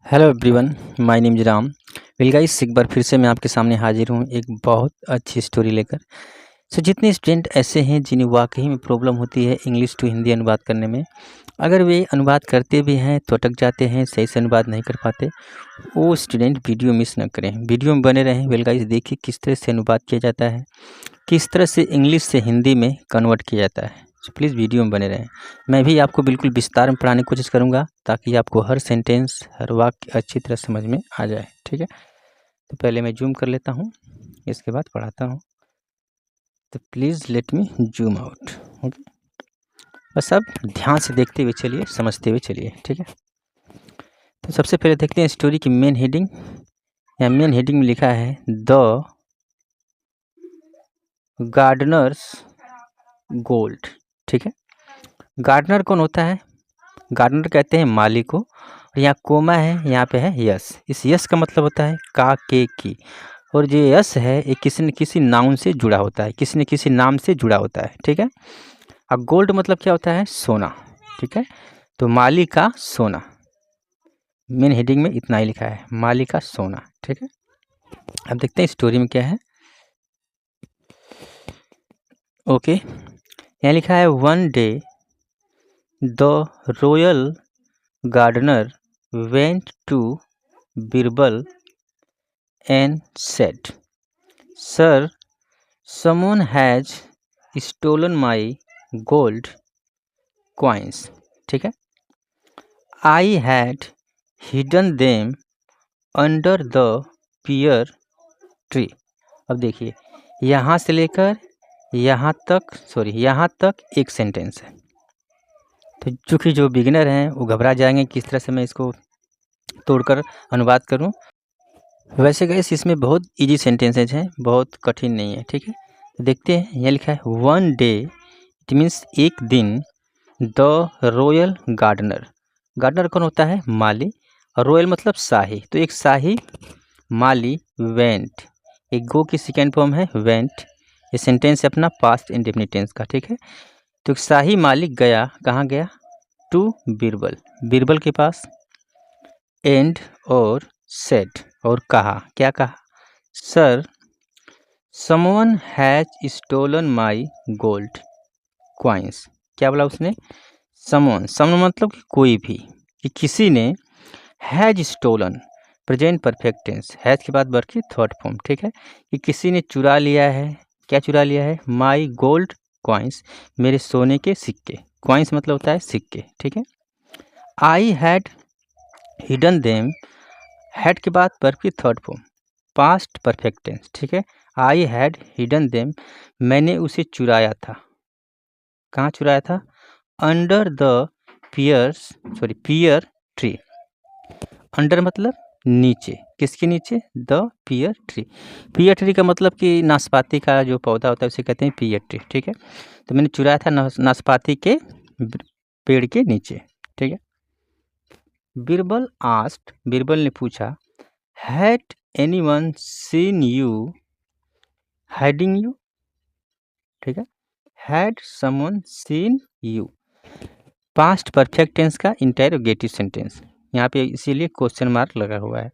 Hello everyone, my name is Ram. Well guys, एक बार फिर से मैं आपके सामने हाजिर हूँ एक बहुत अच्छी स्टोरी लेकर। जितने स्टूडेंट ऐसे हैं जिन्हें वाकई में प्रॉब्लम होती है इंग्लिश टू हिंदी अनुवाद करने में, अगर वे अनुवाद करते भी हैं तो अटक जाते हैं, सही से अनुवाद नहीं कर पाते, वो स्टूडेंट वीडियो मिस न करें, वीडियो में बने रहें। वेल गाइस, देखिए किस तरह से अनुवाद किया जाता है, किस तरह से इंग्लिश से हिंदी में कन्वर्ट किया जाता है। प्लीज़ वीडियो में बने रहें। मैं भी आपको बिल्कुल विस्तार में पढ़ाने की कोशिश करूँगा ताकि आपको हर सेंटेंस, हर वाक्य अच्छी तरह समझ में आ जाए। ठीक है, तो पहले मैं जूम कर लेता हूँ, इसके बाद पढ़ाता हूँ। तो please let me zoom out. Okay, बस अब ध्यान से देखते हुए चलिए, समझते हुए चलिए। ठीक है, तो सबसे पहले देखते हैं स्टोरी की मेन हेडिंग। या मेन हेडिंग में लिखा है द गार्डनर्स गोल्ड। ठीक है, गार्डनर कौन होता है? गार्डनर कहते हैं माली को। और यहाँ कोमा है, यहाँ पे है यस। इस यस का मतलब होता है का, के, की। और जो यस है ये किसी न किसी नाउन से जुड़ा होता है, किसी न किसी नाम से जुड़ा होता है। ठीक है, अब गोल्ड मतलब क्या होता है? सोना। ठीक है, तो माली का सोना। मेन हेडिंग में इतना ही लिखा है, माली का सोना। ठीक है, अब देखते हैं स्टोरी में क्या है। ओके, यहाँ लिखा है one day the royal gardener went to Birbal and said, "Sir, someone has stolen my gold coins." ठीक है, I had hidden them under the pear tree. अब देखिए, यहाँ से लेकर यहाँ तक एक सेंटेंस है। तो चूँकि जो बिगिनर हैं वो घबरा जाएंगे किस तरह से मैं इसको तोड़कर अनुवाद करूं। वैसे गाइस इसमें बहुत इजी सेंटेंसेज हैं, बहुत कठिन नहीं है। ठीक है, तो देखते हैं। यहाँ लिखा है वन डे, इट मीन्स एक दिन। द रॉयल गार्डनर, गार्डनर कौन होता है? माली। और रॉयल मतलब शाही, तो एक शाही माली वेंट, एक गो की सेकेंड फॉर्म है वेंट। ये सेंटेंस है अपना पास्ट इंडेफिनिट टेंस का। ठीक है, तो एक शाही मालिक गया, कहाँ गया? टू बीरबल, बीरबल के पास। एंड और सेड, और कहा, क्या कहा? Sir, someone has stolen my gold coins. क्या बोला उसने? समवन, समवन मतलब कि कोई भी, कि किसी ने। Has stolen, present perfect tense, has के बाद वर्ब की थर्ड फॉर्म। ठीक है, कि किसी ने चुरा लिया है। क्या चुरा लिया है? माई गोल्ड क्वाइंस, मेरे सोने के सिक्के। क्वाइंस मतलब होता है सिक्के। ठीक है, I had hidden them, had के बाद वर्ब की third form, past perfect tense. ठीक है, आई हैड हिडन देम, मैंने उसे चुराया था। कहाँ चुराया था? Under the pear tree. Under मतलब नीचे, किसके नीचे? The pear tree. Pear tree का मतलब कि नाशपाती का जो पौधा होता है उसे कहते हैं पियर ट्री। ठीक है, तो मैंने चुराया था नाशपाती के पेड़ के नीचे। ठीक है, बीरबल आस्क्ड, बीरबल ने पूछा, had anyone seen you hiding you. ठीक है, had someone seen you, past perfect tense का इंटेरोगेटिव सेंटेंस। यहाँ पे इसीलिए क्वेश्चन मार्क लगा हुआ है।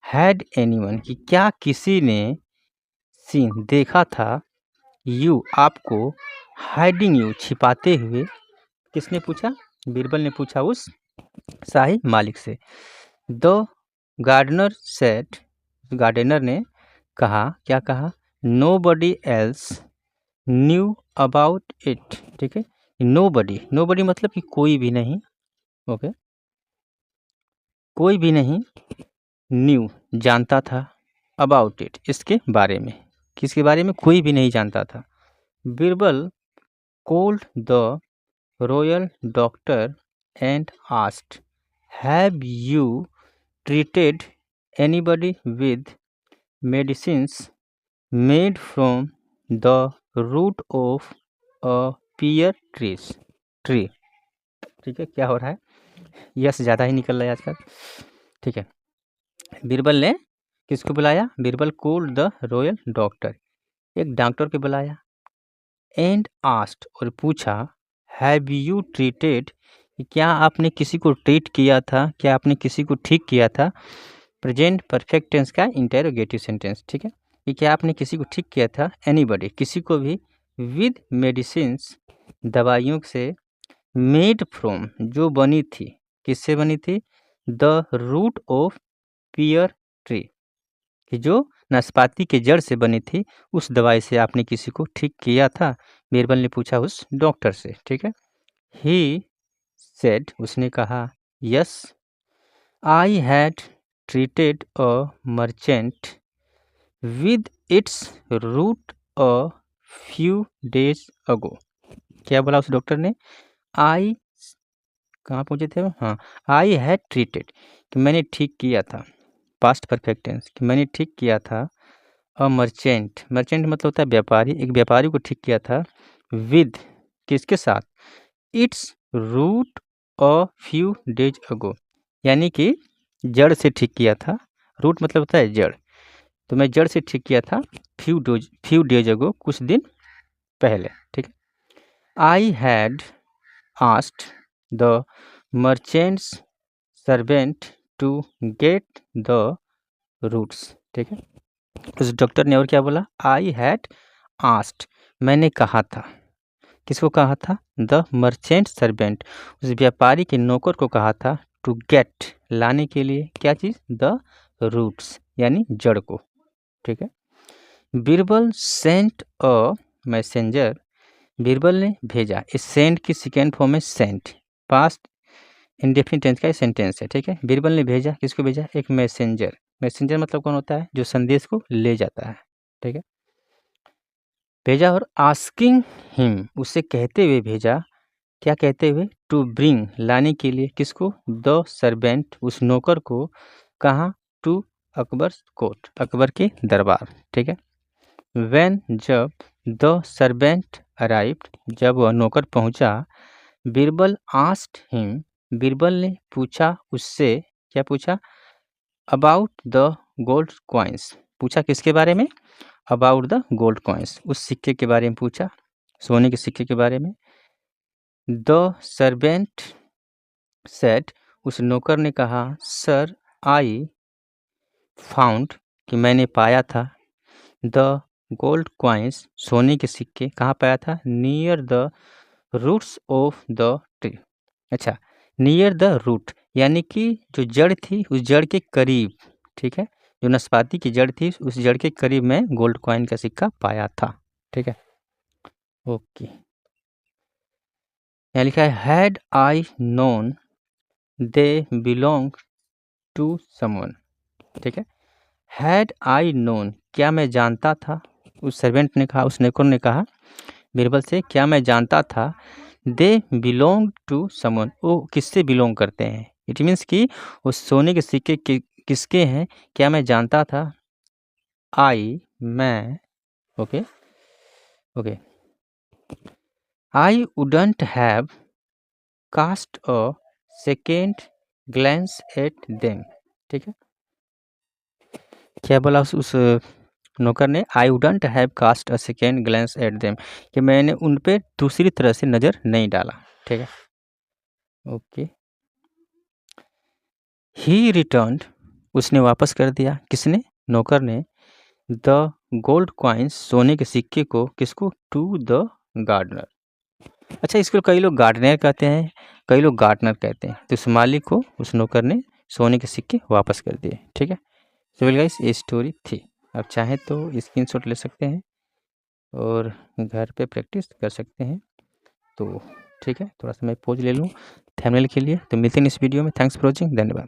हैड एनीवन, कि क्या किसी ने, सीन देखा था, यू आपको, हाइडिंग यू छिपाते हुए। किसने पूछा? बीरबल ने पूछा उस शाही मालिक से। द गार्डनर सेड, गार्डनर ने कहा, क्या कहा? Nobody else knew about it. ठीक है, नोबडी, नोबडी मतलब कि कोई भी नहीं। ओके, कोई भी नहीं, न्यू जानता था, अबाउट इट इसके बारे में। किसके बारे में? कोई भी नहीं जानता था। Birbal called the royal doctor and asked, have you treated anybody with medicines made from the root of a pear tree. ठीक है, क्या हो रहा है? यस ज़्यादा ही निकल रहा है आजकल। ठीक है, बीरबल ने किसको बुलाया? Birbal called the royal doctor, एक डॉक्टर को बुलाया। एंड आस्क्ड, और पूछा, हैव यू ट्रीटेड कि क्या आपने किसी को ट्रीट किया था, क्या आपने किसी को ठीक किया था। प्रेजेंट परफेक्ट टेंस का इंटेरोगेटिव सेंटेंस, ठीक है। कि क्या आपने किसी को ठीक किया था, एनीबॉडी, किसी को भी, विद मेडिसिन्स, दवाइयों से, मेड फ्रॉम, जो बनी थी, किससे बनी थी, the root of pear tree, कि जो नाशपाती के जड़ से बनी थी, उस दवाई से आपने किसी को ठीक किया था। बीरबल ने पूछा उस डॉक्टर से, ठीक है। ही सेड, उसने कहा, yes I had treated a merchant with its root a few days ago. क्या बोला उस डॉक्टर ने, आई, कहाँ पहुँचे थे वो, हाँ, आई हैड ट्रीटेड, कि मैंने ठीक किया था, पास्ट परफेक्ट टेंस, कि मैंने ठीक किया था, अ मर्चेंट, मर्चेंट मतलब होता है व्यापारी, एक व्यापारी को ठीक किया था, विद, किसके साथ, its root a few days ago, यानी कि जड़ से ठीक किया था। रूट मतलब होता है जड़, तो मैं जड़ से ठीक किया था फ्यू डेज अगो, कुछ दिन पहले, ठीक है। I had asked the merchant's servant to get the roots, ठीक है। उस डॉक्टर ने और क्या बोला, आई हैड आस्क्ड, मैंने कहा था, किसको कहा था, द मर्चेंट सर्वेंट, उस व्यापारी के नौकर को कहा था, टू गेट, लाने के लिए, क्या चीज़, द रूट्स, यानी जड़ को, ठीक है। Birbal sent a messenger, Birbal ने भेजा, इस सेंट की सेकेंड फॉर्म है सेंट, पास्ट इंडेफिनिट टेंस का सेंटेंस है, ठीक है। बीरबल ने भेजा, किसको भेजा, एक मैसेंजर, मैसेंजर मतलब कौन होता है, जो संदेश को ले जाता है, ठीक है। भेजा, और आस्किंग हिम, उसे कहते हुए भेजा, क्या कहते हुए, टू ब्रिंग, लाने के लिए, किसको, द सर्वेंट, उस नौकर को, कहाँ, टू अकबर कोर्ट, अकबर के दरबार, ठीक है। व्हेन, जब, द सर्वेंट अराइव्ड, जब वह नौकर पहुंचा, बीरबल आस्क्ड हिम, बीरबल ने पूछा उससे, क्या पूछा, अबाउट द गोल्ड कॉइन्स, पूछा किसके बारे में, अबाउट द गोल्ड कॉइन्स, उस सिक्के के बारे में पूछा, सोने के सिक्के के बारे में। द सर्वेंट सेड, उस नौकर ने कहा, सर आई फाउंड, कि मैंने पाया था, द गोल्ड कॉइन्स, सोने के सिक्के, कहाँ पाया था, near the roots of the tree. अच्छा, नियर द रूट, यानी कि जो जड़ थी, उस जड़ के करीब, ठीक है, जो नाशपाती की जड़ थी, उस जड़ के करीब में गोल्ड कॉइन का सिक्का पाया था, ठीक है। ओके, यहाँ लिखा है, had I known they belong to someone, ठीक है। हैड आई नोन, क्या मैं जानता था, उस सर्वेंट ने कहा, उस नौकर ने कहा बीरबल से, क्या मैं जानता था, दे बिलोंग टू समवन, वो किससे बिलोंग करते हैं, इट मीन्स कि उस सोने के सिक्के किसके हैं, क्या मैं जानता था, आई, मैं, okay okay, I wouldn't have cast a second glance at them, ठीक है। क्या बोला उस नौकर ने, I wouldn't have cast a second glance at them, कि मैंने उन पे दूसरी तरह से नज़र नहीं डाला, ठीक है। ओके, ही रिटर्न्ड, उसने वापस कर दिया, किसने, नौकर ने, द गोल्ड कॉइन्स, सोने के सिक्के को, किसको, टू द गार्डनर। अच्छा, इसको कई लोग गार्डनर कहते हैं, कई लोग गार्डनर कहते हैं, तो उस मालिक को उस नौकर ने सोने के सिक्के वापस कर दिए, ठीक है। तो गाइस, ये स्टोरी थी। आप चाहें तो स्क्रीनशॉट ले सकते हैं और घर पे प्रैक्टिस कर सकते हैं, तो ठीक है। थोड़ा सा मैं पॉज ले लूँ थंबनेल के लिए। तो मिलते हैं इस वीडियो में। थैंक्स फॉर वॉचिंग, धन्यवाद।